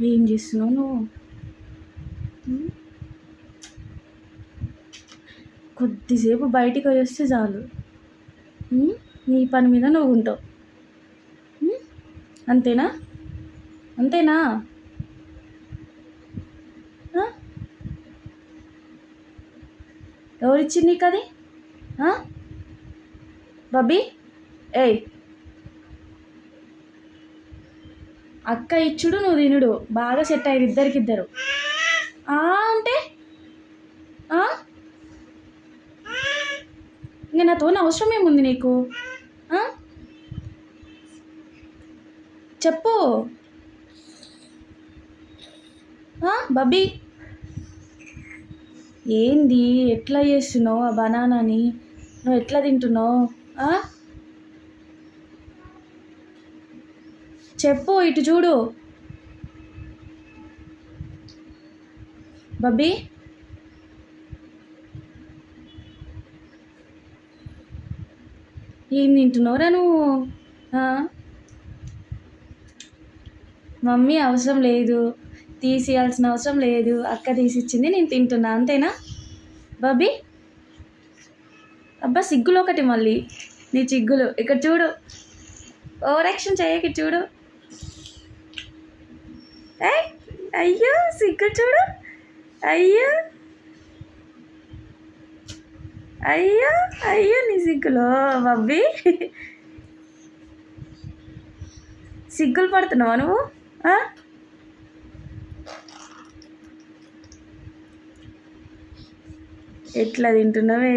ఏం చేస్తున్నావు నువ్వు? కొద్దిసేపు బయటికి వస్తే చాలు, నీ పని మీద నువ్వు ఉంటావు. అంతేనా? అంతేనా? ఎవరిచ్చింది నీకు అది? బబ్బీ, ఏయ్, అక్క ఇచ్చుడు నువ్వు తినుడు బాగా సెట్ అయ్యారు ఇద్దరికిద్దరు. అంటే ఇంకా నాతో అవసరం ఏముంది నీకు? చెప్పు బబ్బీ. ఏంది ఎట్లా చేస్తున్నావు ఆ బనానాని? నువ్వు ఎట్లా తింటున్నావు? చెప్పు, ఇటు చూడు బబ్బీ. ఏం తింటున్నావురా నువ్వు? మమ్మీ అవసరం లేదు, తీసేయాల్సిన అవసరం లేదు, అక్క తీసిచ్చింది, నేను తింటున్నా, అంతేనా బబ్బీ? అబ్బా సిగ్గులు ఒకటి మళ్ళీ నీ చిగ్గులు. ఇక్కడ చూడు, ఓవర్ యాక్షన్ చేయకి చూడు. అయ్యో సిగ్గులు చూడు. అయ్యో అయ్యో అయ్యో నీ సిగ్గులు బబ్బీ. సిగ్గులు పడుతున్నావా నువ్వు? ఎట్లా తింటున్నావే?